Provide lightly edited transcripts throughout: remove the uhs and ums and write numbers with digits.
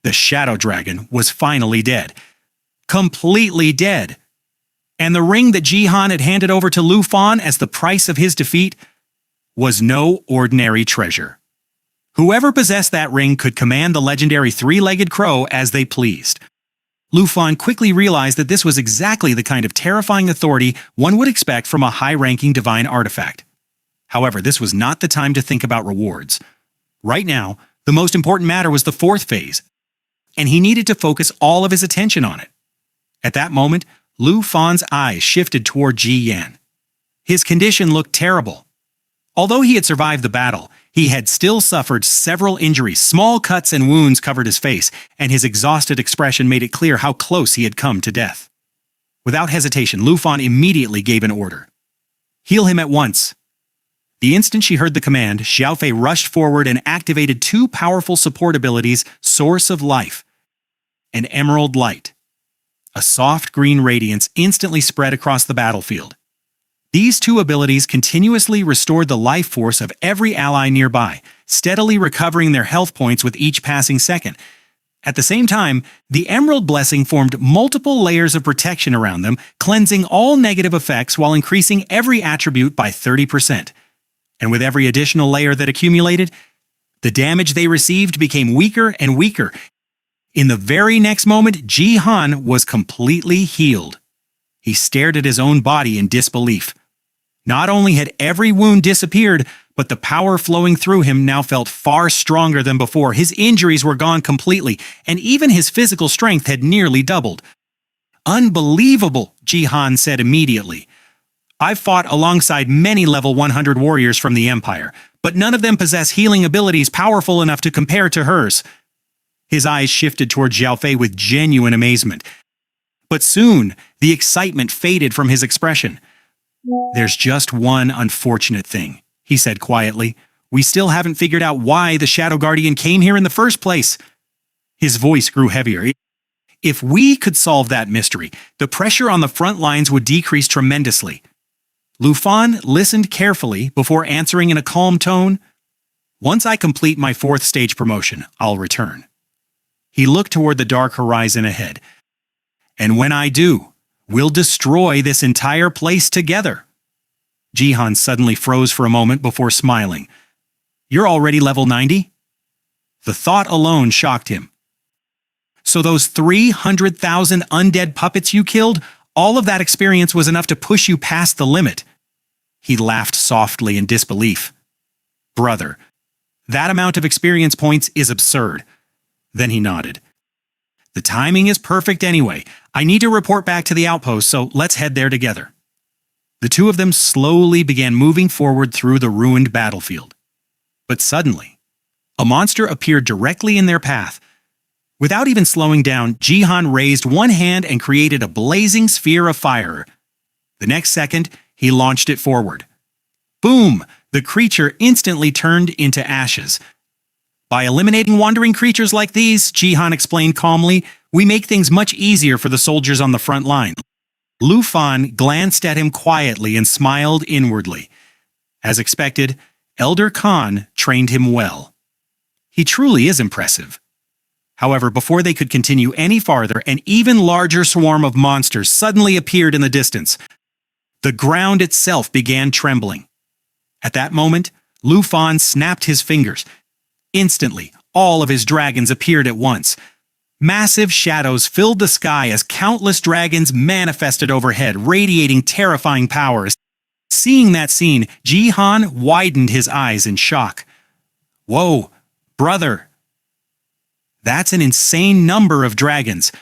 The shadow dragon was finally dead. Completely dead. And the ring that Jihan had handed over to Lu Fan as the price of his defeat was no ordinary treasure. Whoever possessed that ring could command the legendary three-legged crow as they pleased. Lu Fan quickly realized that this was exactly the kind of terrifying authority one would expect from a high-ranking divine artifact. However, this was not the time to think about rewards. Right now, the most important matter was the fourth phase, and he needed to focus all of his attention on it. At that moment, Lu Fan's eyes shifted toward Ji Yan. His condition looked terrible. Although he had survived the battle, he had still suffered several injuries. Small cuts and wounds covered his face, and his exhausted expression made it clear how close he had come to death. Without hesitation, Lu Fan immediately gave an order. "Heal him at once." The instant she heard the command, Xiaofei rushed forward and activated two powerful support abilities, Source of Life and Emerald Light. A soft green radiance instantly spread across the battlefield. These two abilities continuously restored the life force of every ally nearby, steadily recovering their health points with each passing second. At the same time, the Emerald Blessing formed multiple layers of protection around them, cleansing all negative effects while increasing every attribute by 30%. And with every additional layer that accumulated, the damage they received became weaker and weaker. In the very next moment, Jihan was completely healed. He stared at his own body in disbelief. Not only had every wound disappeared, but the power flowing through him now felt far stronger than before. His injuries were gone completely, and even his physical strength had nearly doubled. "Unbelievable," Jihan said immediately. "I've fought alongside many level 100 warriors from the Empire, but none of them possess healing abilities powerful enough to compare to hers." His eyes shifted toward Xiaofei with genuine amazement. But soon, the excitement faded from his expression. "There's just one unfortunate thing," he said quietly. "We still haven't figured out why the Shadow Guardian came here in the first place." His voice grew heavier. "If we could solve that mystery, the pressure on the front lines would decrease tremendously." Lu Fan listened carefully before answering in a calm tone. "Once I complete my 4th stage promotion, I'll return." He looked toward the dark horizon ahead. "And when I do, we'll destroy this entire place together." Jihan suddenly froze for a moment before smiling. "You're already level 90? The thought alone shocked him. "So those 300,000 undead puppets you killed, all of that experience was enough to push you past the limit?" He laughed softly in disbelief. "Brother, that amount of experience points is absurd." Then he nodded. "The timing is perfect anyway. I need to report back to the outpost, so let's head there together." The two of them slowly began moving forward through the ruined battlefield. But suddenly, a monster appeared directly in their path. Without even slowing down, Jihan raised one hand and created a blazing sphere of fire. The next second, he launched it forward. Boom! The creature instantly turned into ashes. "By eliminating wandering creatures like these," Jihan explained calmly, "we make things much easier for the soldiers on the front line." Lu Fan glanced at him quietly and smiled inwardly. As expected, Elder Khan trained him well. He truly is impressive. However, before they could continue any farther, an even larger swarm of monsters suddenly appeared in the distance. The ground itself began trembling. At that moment, Lu Fan snapped his fingers. Instantly, all of his dragons appeared at once. Massive shadows filled the sky as countless dragons manifested overhead, radiating terrifying powers. Seeing that scene, Jihan widened his eyes in shock. "Whoa, brother! That's an insane number of dragons."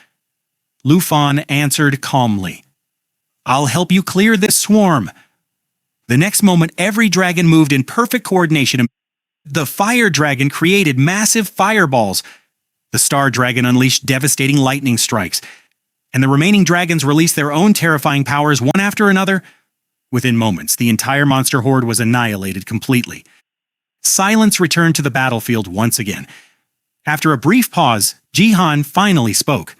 Lu Fan answered calmly. "I'll help you clear this swarm." The next moment, every dragon moved in perfect coordination. The fire dragon created massive fireballs. The star dragon unleashed devastating lightning strikes. And the remaining dragons released their own terrifying powers one after another. Within moments, the entire monster horde was annihilated completely. Silence returned to the battlefield once again. After a brief pause, Jihan finally spoke.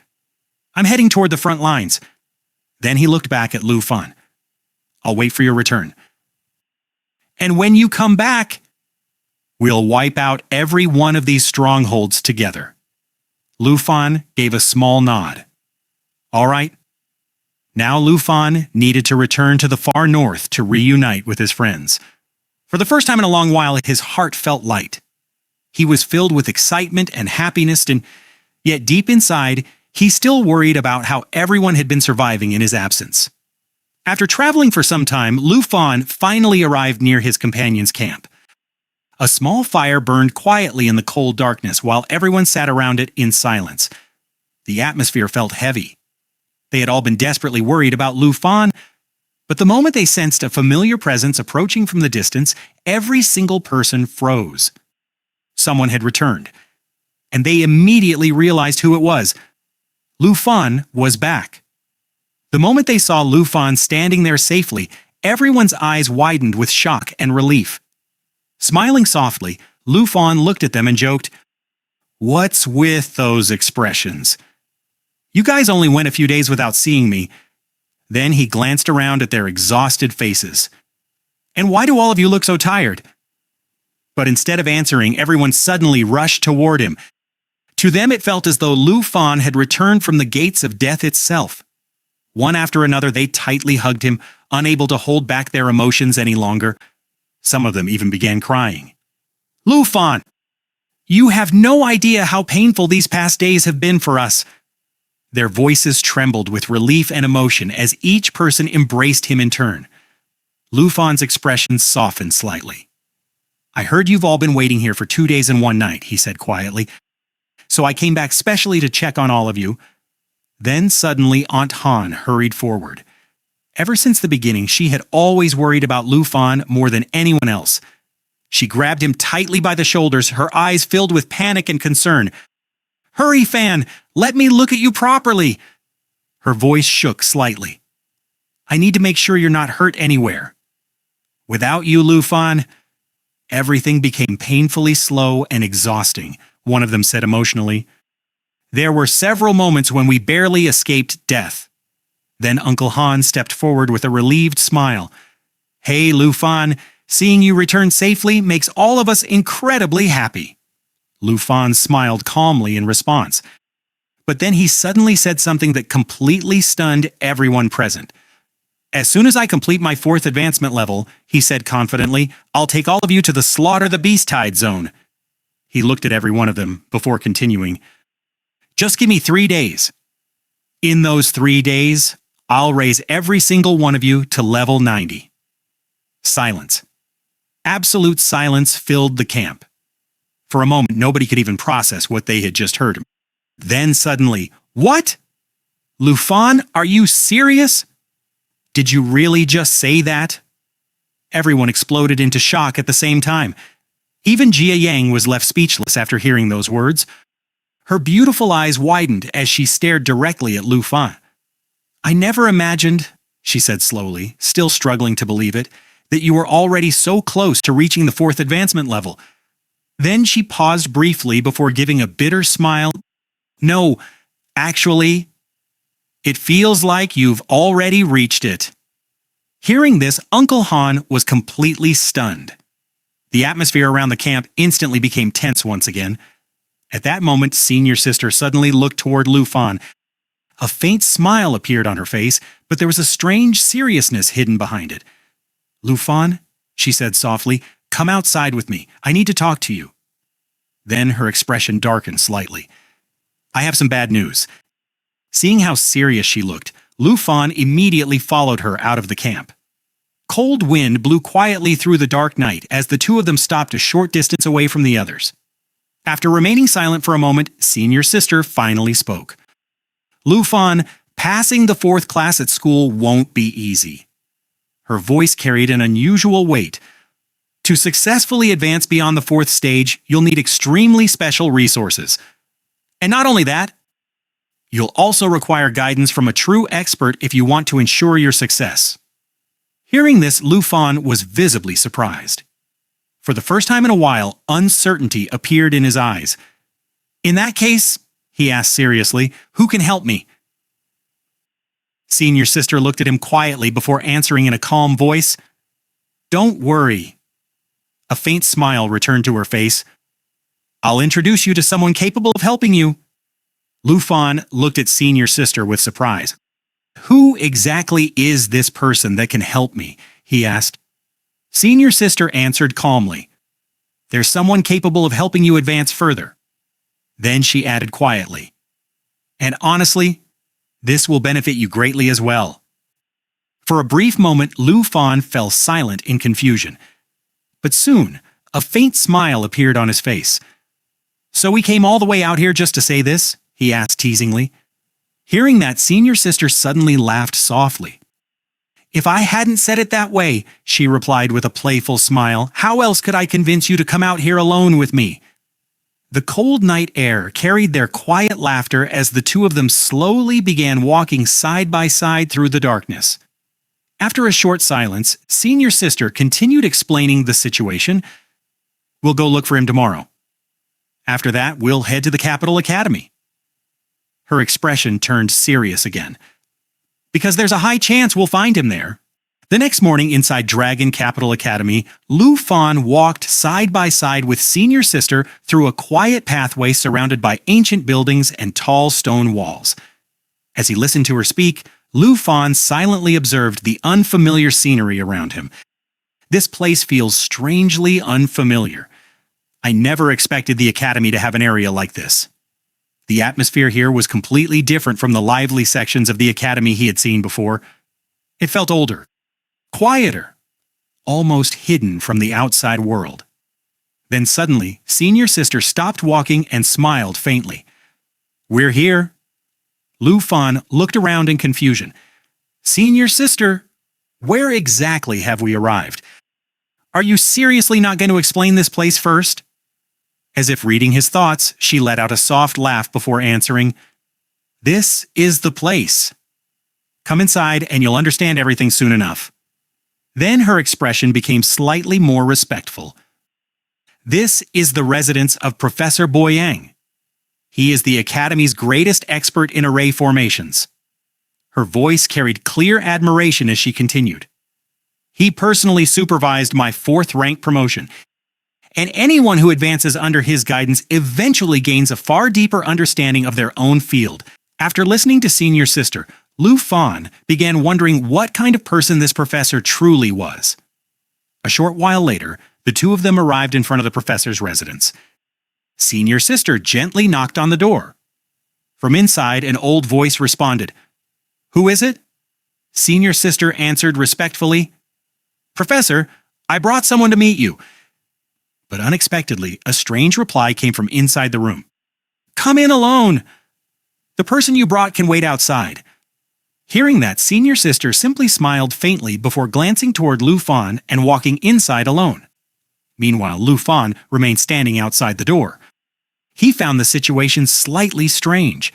"I'm heading toward the front lines." Then he looked back at Lu Fan. "I'll wait for your return. And when you come back, we'll wipe out every one of these strongholds together." Lu Fan gave a small nod. All right. Now Lu Fan needed to return to the far north to reunite with his friends. For the first time in a long while, his heart felt light. He was filled with excitement and happiness, and yet deep inside, he still worried about how everyone had been surviving in his absence. After traveling for some time, Lu Fan finally arrived near his companion's camp. A small fire burned quietly in the cold darkness while everyone sat around it in silence. The atmosphere felt heavy. They had all been desperately worried about Lu Fan, but the moment they sensed a familiar presence approaching from the distance, every single person froze. Someone had returned, and they immediately realized who it was. Lu Fan was back. The moment they saw Lu Fan standing there safely, everyone's eyes widened with shock and relief. Smiling softly, Lu Fan looked at them and joked, "What's with those expressions? You guys only went a few days without seeing me." Then he glanced around at their exhausted faces. "And why do all of you look so tired?" But instead of answering, everyone suddenly rushed toward him. To them it felt as though Lu Fan had returned from the gates of death itself. One after another they tightly hugged him, unable to hold back their emotions any longer. Some of them even began crying. "Lu Fan, you have no idea how painful these past days have been for us." Their voices trembled with relief and emotion as each person embraced him in turn. Lu Fan's expression softened slightly. "I heard you've all been waiting here for 2 days and 1 night," he said quietly. "So I came back specially to check on all of you." Then suddenly Aunt Han hurried forward. Ever since the beginning, she had always worried about Lu Fan more than anyone else. She grabbed him tightly by the shoulders, her eyes filled with panic and concern. "Hurry, Fan! Let me look at you properly!" Her voice shook slightly. "I need to make sure you're not hurt anywhere." "Without you, Lu Fan, everything became painfully slow and exhausting," one of them said emotionally. "There were several moments when we barely escaped death." Then Uncle Han stepped forward with a relieved smile. "Hey, Lu Fan, seeing you return safely makes all of us incredibly happy." Lu Fan smiled calmly in response. But then he suddenly said something that completely stunned everyone present. "As soon as I complete my 4th advancement level," he said confidently, "I'll take all of you to the Slaughter the Beast-Tide zone." He looked at every one of them before continuing. "Just give me 3 days. In those 3 days, I'll raise every single one of you to level 90. Silence. Absolute silence filled the camp. For a moment, nobody could even process what they had just heard. Then suddenly, "What? Lu Fan, are you serious? Did you really just say that?" Everyone exploded into shock at the same time. Even Jia Yang was left speechless after hearing those words. Her beautiful eyes widened as she stared directly at Lu Fan. "I never imagined," she said slowly, still struggling to believe it, "that you were already so close to reaching the 4th advancement level." Then she paused briefly before giving a bitter smile. "No, actually, it feels like you've already reached it." Hearing this, Uncle Han was completely stunned. The atmosphere around the camp instantly became tense once again. At that moment, Senior Sister suddenly looked toward Lu Fan. A faint smile appeared on her face, but there was a strange seriousness hidden behind it. "Lu Fan," she said softly, "come outside with me. I need to talk to you." Then her expression darkened slightly. "I have some bad news." Seeing how serious she looked, Lu Fan immediately followed her out of the camp. Cold wind blew quietly through the dark night as the two of them stopped a short distance away from the others. After remaining silent for a moment, Senior Sister finally spoke. "Lu Fan, passing the 4th class at school won't be easy." Her voice carried an unusual weight. "To successfully advance beyond the 4th stage, you'll need extremely special resources. And not only that, you'll also require guidance from a true expert if you want to ensure your success." Hearing this, Lu Fan was visibly surprised. For the first time in a while, uncertainty appeared in his eyes. "In that case," he asked seriously, "who can help me?" Senior Sister looked at him quietly before answering in a calm voice. "Don't worry." A faint smile returned to her face. "I'll introduce you to someone capable of helping you." Lu Fan looked at senior sister with surprise. Who exactly is this person that can help me? He asked. Senior sister answered calmly. There's someone capable of helping you advance further. Then she added quietly. And honestly, this will benefit you greatly as well. For a brief moment, Lu Fan fell silent in confusion. But soon, a faint smile appeared on his face. So we came all the way out here just to say this? He asked teasingly. Hearing that, senior sister suddenly laughed softly. If I hadn't said it that way, she replied with a playful smile, how else could I convince you to come out here alone with me? The cold night air carried their quiet laughter as the two of them slowly began walking side by side through the darkness. After a short silence, senior sister continued explaining the situation. We'll go look for him tomorrow. After that, we'll head to the Capital Academy. Her expression turned serious again. Because there's a high chance we'll find him there. The next morning inside Dragon Capital Academy, Lu Fan walked side by side with senior sister through a quiet pathway surrounded by ancient buildings and tall stone walls. As he listened to her speak, Lu Fan silently observed the unfamiliar scenery around him. This place feels strangely unfamiliar. I never expected the academy to have an area like this. The atmosphere here was completely different from the lively sections of the academy he had seen before. It felt older, quieter, almost hidden from the outside world. Then suddenly, senior sister stopped walking and smiled faintly. We're here. Lu Fan looked around in confusion. Senior sister, where exactly have we arrived? Are you seriously not going to explain this place first? As if reading his thoughts, she let out a soft laugh before answering, This is the place. Come inside and you'll understand everything soon enough. Then her expression became slightly more respectful. This is the residence of Professor Boyang. He is the Academy's greatest expert in array formations. Her voice carried clear admiration as she continued. He personally supervised my 4th rank promotion, and anyone who advances under his guidance eventually gains a far deeper understanding of their own field. After listening to senior sister, Lu Fan began wondering what kind of person this professor truly was. A short while later, the two of them arrived in front of the professor's residence. Senior sister gently knocked on the door. From inside, an old voice responded, Who is it? Senior sister answered respectfully, Professor, I brought someone to meet you. But unexpectedly, a strange reply came from inside the room. Come in alone. The person you brought can wait outside. Hearing that, senior sister simply smiled faintly before glancing toward Lu Fan and walking inside alone. Meanwhile, Lu Fan remained standing outside the door. He found the situation slightly strange.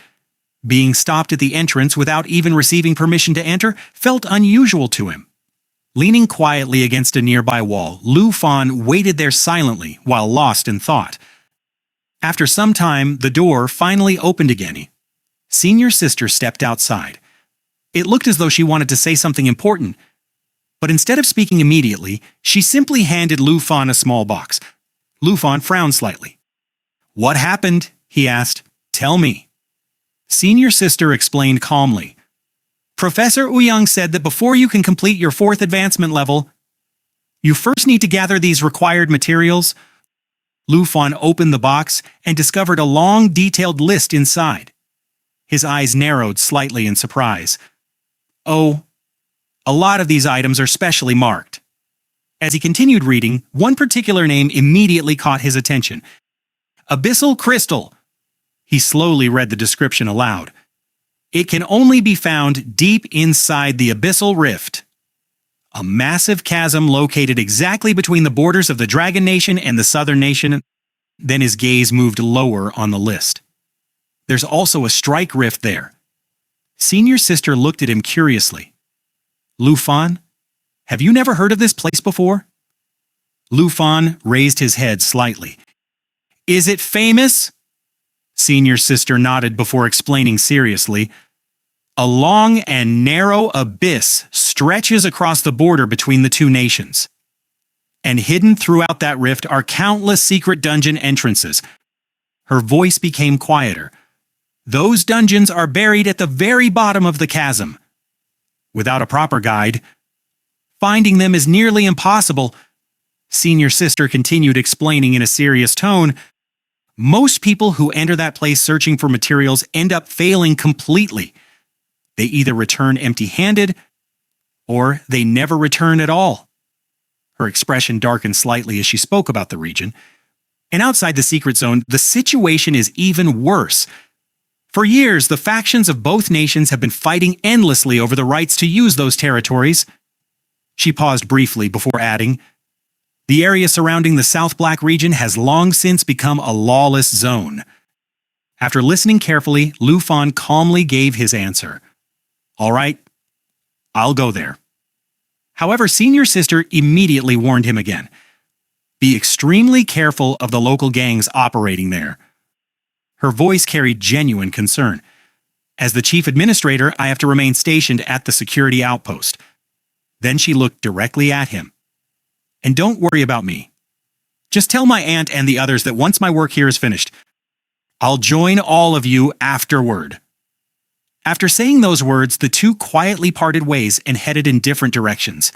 Being stopped at the entrance without even receiving permission to enter felt unusual to him. Leaning quietly against a nearby wall, Lu Fan waited there silently while lost in thought. After some time, the door finally opened again. Senior sister stepped outside. It looked as though she wanted to say something important, but instead of speaking immediately, she simply handed Lu Fan a small box. Lu Fan frowned slightly. What happened? He asked. Tell me. Senior sister explained calmly. Professor Ouyang said that before you can complete your 4th advancement level, you first need to gather these required materials. Lu Fan opened the box and discovered a long, detailed list inside. His eyes narrowed slightly in surprise. Oh, a lot of these items are specially marked. As he continued reading, one particular name immediately caught his attention. Abyssal Crystal. He slowly read the description aloud. It can only be found deep inside the Abyssal Rift, a massive chasm located exactly between the borders of the Dragon Nation and the Southern Nation. Then his gaze moved lower on the list. There's also a strike rift there. Senior sister looked at him curiously. Lu Fan, have you never heard of this place before? Lu Fan raised his head slightly. Is it famous? Senior sister nodded before explaining seriously. A long and narrow abyss stretches across the border between the two nations. And hidden throughout that rift are countless secret dungeon entrances. Her voice became quieter. Those dungeons are buried at the very bottom of the chasm. Without a proper guide, finding them is nearly impossible. Senior sister continued explaining in a serious tone. Most people who enter that place searching for materials end up failing completely. They either return empty-handed, or they never return at all. Her expression darkened slightly as she spoke about the region. And outside the secret zone, the situation is even worse. For years, the factions of both nations have been fighting endlessly over the rights to use those territories. She paused briefly before adding, the area surrounding the South Black region has long since become a lawless zone. After listening carefully, Lu Fan calmly gave his answer. All right, I'll go there. However, senior sister immediately warned him again. Be extremely careful of the local gangs operating there. Her voice carried genuine concern. As the chief administrator, I have to remain stationed at the security outpost. Then she looked directly at him. And don't worry about me. Just tell my aunt and the others that once my work here is finished, I'll join all of you afterward. After saying those words, the two quietly parted ways and headed in different directions.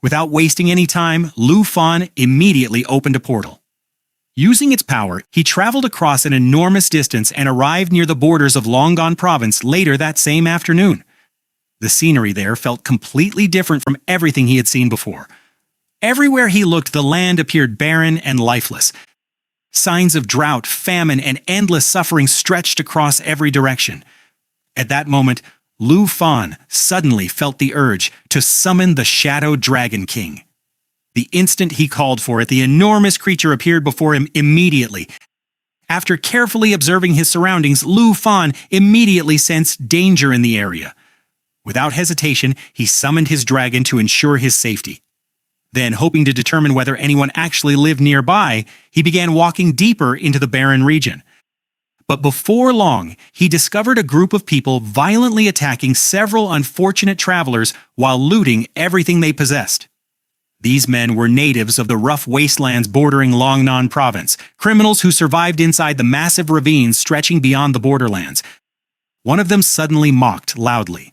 Without wasting any time, Lu Fan immediately opened a portal. Using its power, he traveled across an enormous distance and arrived near the borders of Longon Province later that same afternoon. The scenery there felt completely different from everything he had seen before. Everywhere he looked, the land appeared barren and lifeless. Signs of drought, famine, and endless suffering stretched across every direction. At that moment, Lu Fan suddenly felt the urge to summon the Shadow Dragon King. The instant he called for it, the enormous creature appeared before him immediately. After carefully observing his surroundings, Lu Fan immediately sensed danger in the area. Without hesitation, he summoned his dragon to ensure his safety. Then, hoping to determine whether anyone actually lived nearby, he began walking deeper into the barren region. But before long, he discovered a group of people violently attacking several unfortunate travelers while looting everything they possessed. These men were natives of the rough wastelands bordering Longnan Province, criminals who survived inside the massive ravines stretching beyond the borderlands. One of them suddenly mocked loudly.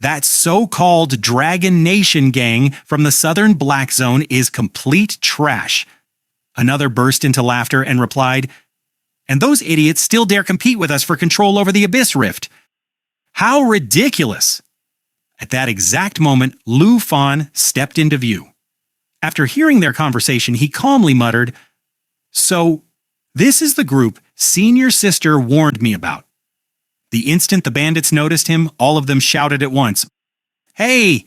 That so-called Dragon Nation gang from the southern Black Zone is complete trash. Another burst into laughter and replied, and those idiots still dare compete with us for control over the Abyss Rift. How ridiculous! At that exact moment, Lu Fan stepped into view. After hearing their conversation, he calmly muttered, so, this is the group senior sister warned me about. The instant the bandits noticed him, all of them shouted at once, Hey!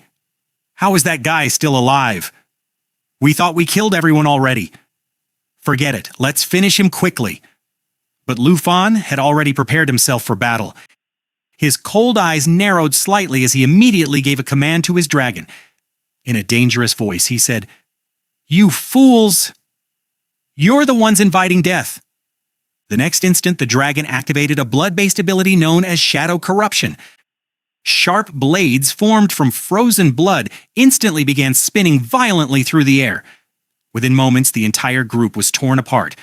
How is that guy still alive? We thought we killed everyone already. Forget it, let's finish him quickly. But Lu Fan had already prepared himself for battle. His cold eyes narrowed slightly as he immediately gave a command to his dragon. In a dangerous voice, he said, You fools! You're the ones inviting death. The next instant, the dragon activated a blood-based ability known as Shadow Corruption. Sharp blades formed from frozen blood instantly began spinning violently through the air. Within moments, the entire group was torn apart.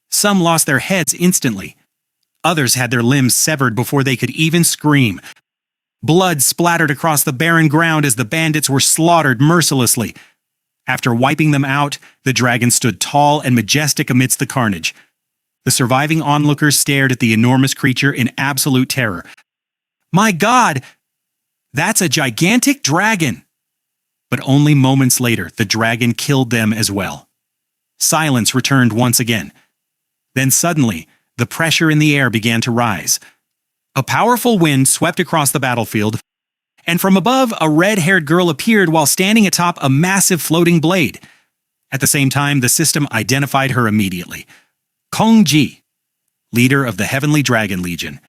Some lost their heads instantly. Others had their limbs severed before they could even scream. Blood splattered across the barren ground as the bandits were slaughtered mercilessly. After wiping them out, the dragon stood tall and majestic amidst the carnage. The surviving onlookers stared at the enormous creature in absolute terror. My God! That's a gigantic dragon! But only moments later, the dragon killed them as well. Silence returned once again. Then suddenly, the pressure in the air began to rise. A powerful wind swept across the battlefield, and from above, a red-haired girl appeared while standing atop a massive floating blade. At the same time, the system identified her immediately. Kong Ji, leader of the Heavenly Dragon Legion.